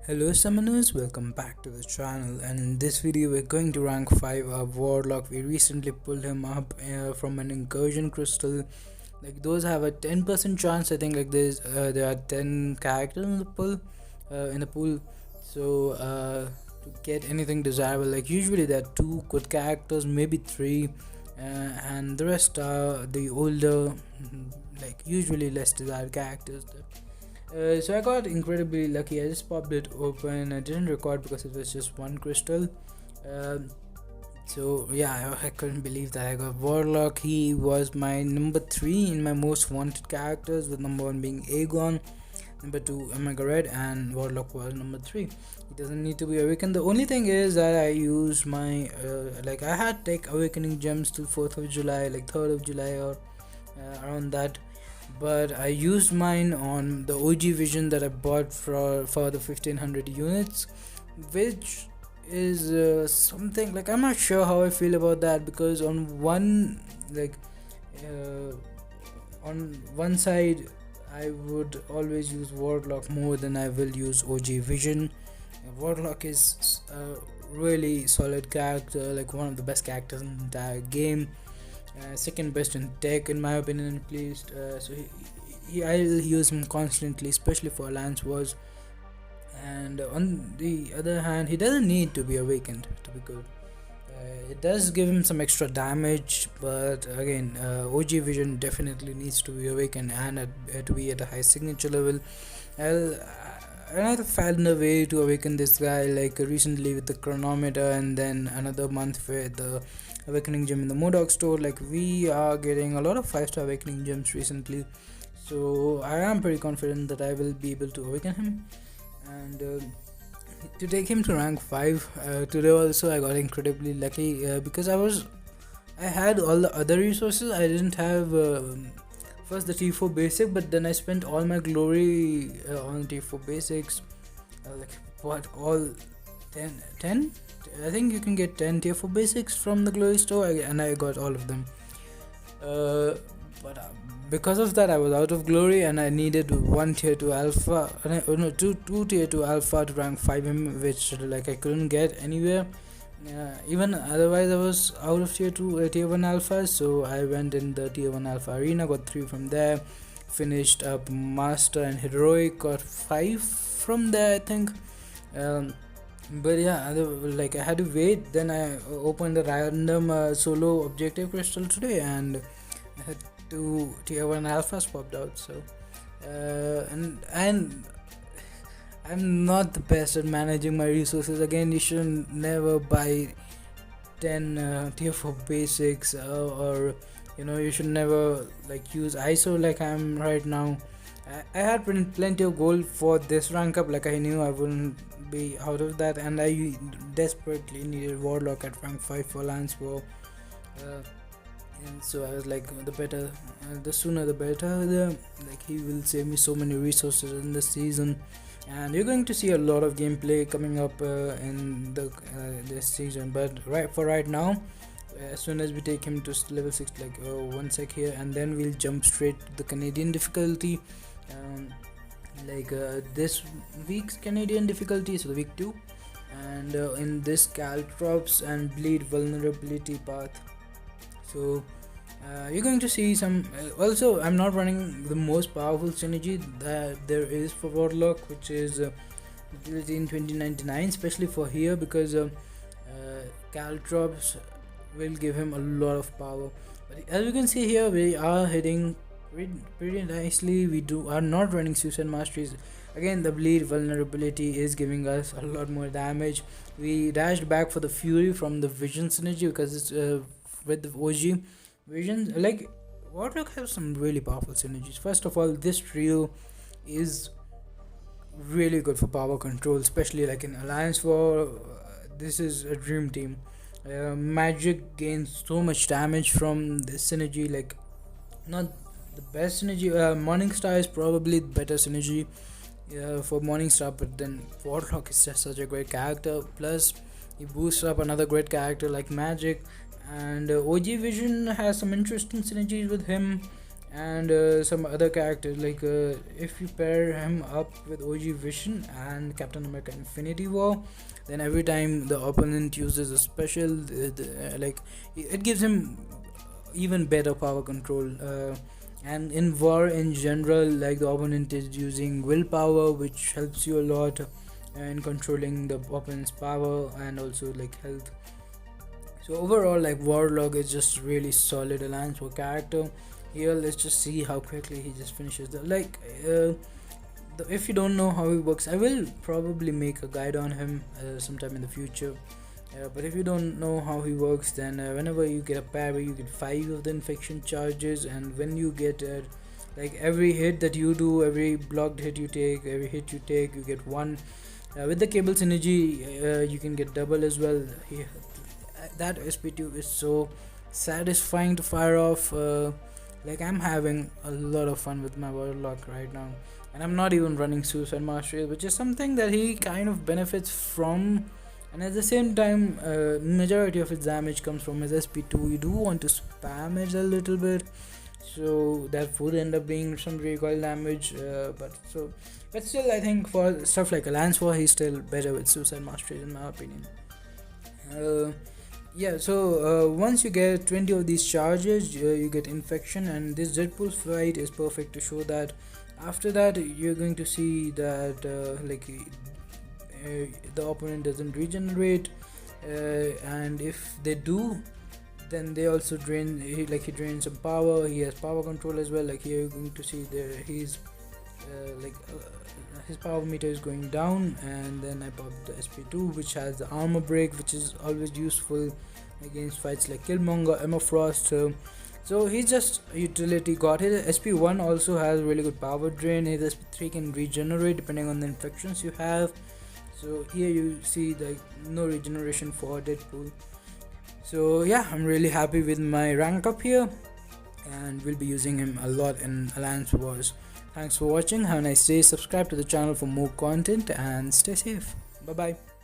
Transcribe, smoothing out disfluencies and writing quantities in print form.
Hello summoners, welcome back to the channel, and in this video we're going to rank 5 our Warlock. We recently pulled him up from an incursion crystal. Like those have a 10% chance. I think like there are 10 characters in the pool. So to get anything desirable, like usually there are 2 good characters, maybe 3, and the rest are the older, like usually less desired characters. So I got incredibly lucky. I just popped it open. I didn't record because it was just one crystal. Um so yeah, I couldn't believe that I got Warlock. He was my number 3 in my most wanted characters, with number 1 being Aegon, number 2 Omega Red, and Warlock was number 3. He doesn't need to be awakened. The only thing is that I used my like I had take awakening gems till 4th of July, like 3rd of July or around that, but I used mine on the OG vision that I bought for the 1500 units, which is something like I'm not sure how I feel about that, because uh, on one side I would always use Warlock more than I will use OG vision. Warlock is a really solid character, like one of the best characters in the entire game, second best in tech in my opinion at least. I'll use him constantly, especially for Alliance Wars. And on the other hand, he doesn't need to be awakened to be good. It does give him some extra damage, but again, OG Vision definitely needs to be awakened and to be at a high signature level. I'll, I found a way to awaken this guy, like recently with the chronometer, and then another month with the awakening gem in the Modok store. Like we are getting a lot of 5-star awakening gems recently, so I am pretty confident that I will be able to awaken him. And to take him to rank 5 today also I got incredibly lucky, because I had all the other resources. I didn't have first the T4 basic, but then I spent all my glory on T4 basics, like what, all 10. I think you can get 10 tier 4 basics from the glory store, and I got all of them. But because of that I was out of glory, and I needed 1 tier 2 alpha, no, two tier 2 alpha to rank 5 which like I couldn't get anywhere. Even otherwise I was out of tier 2 tier 1 alpha, so I went in the tier 1 alpha arena, got 3 from there, finished up master and heroic, got 5 from there I think. But yeah, like I had to wait. Then I opened a random solo objective crystal today, and I had 2 tier 1 alphas popped out. So and I'm not the best at managing my resources. Again, you should never buy 10 tier 4 basics, or you should never like use ISO like I'm right now. I had plenty of gold for this rank up. Like I knew I wouldn't be out of that, and I desperately needed Warlock at rank 5 for Lance War. And so I was like, the sooner the better. Like he will save me so many resources in this season, and you're going to see a lot of gameplay coming up in this season. But right now, as soon as we take him to level 6, like one sec here, and then we'll jump straight to the Canadian difficulty. This week's Canadian difficulty, so the week 2, and in this Caltrops and Bleed vulnerability path. So you're going to see some. Also, I'm not running the most powerful synergy that there is for Warlock, which is utility in 2099, especially for here, because Caltrops will give him a lot of power. But as you can see here, we are hitting pretty nicely. We are not running Suicide Masteries. Again, the Bleed vulnerability is giving us a lot more damage. We dashed back for the Fury from the Vision synergy, because it's with the OG Vision. Like Warlock has some really powerful synergies. First of all, this trio is really good for power control, especially like in Alliance War. This is a dream team. Magic gains so much damage from this synergy. Like, not the best synergy. Morningstar is probably the better synergy for Morningstar, but then Warlock is just such a great character. Plus, he boosts up another great character like Magic, and OG Vision has some interesting synergies with him. and some other characters. Like if you pair him up with OG Vision and Captain America Infinity War, then every time the opponent uses a special, like it gives him even better power control. And in war in general, like the opponent is using willpower, which helps you a lot in controlling the opponent's power and also like health. So overall, like Warlock is just really solid Alliance War character. Here, let's just see how quickly he just finishes the if you don't know how he works, I will probably make a guide on him sometime in the future. But if you don't know how he works, then whenever you get a parry, you get 5 of the infection charges, and when you get like every hit that you do, every blocked hit you take, every hit you take, you get 1. With the cable synergy, you can get double as well. That SP2 is so satisfying to fire off. Like I'm having a lot of fun with my Warlock right now, and I'm not even running Suicide Mastery, which is something that he kind of benefits from. And at the same time, majority of its damage comes from his SP2. You do want to spam it a little bit, so that would end up being some recoil damage. But still, I think for stuff like Alliance War, he's still better with Suicide Mastery in my opinion. Yeah, so once you get 20 of these charges, you get infection, and this Deadpool fight is perfect to show that. After that, you're going to see that the opponent doesn't regenerate, and if they do, then they also drain. He drains some power. He has power control as well. Like here, you're going to see there his power meter is going down, and then I popped the SP2, which has the armor break, which is always useful against fights like Killmonger, Emma Frost. So he's just utility god. His SP1 also has really good power drain. His SP3 can regenerate depending on the infections you have. So here you see like no regeneration for Deadpool. So yeah, I'm really happy with my rank up here, and we'll be using him a lot in Alliance Wars. Thanks for watching. Have a nice day. Subscribe to the channel for more content and stay safe. Bye bye.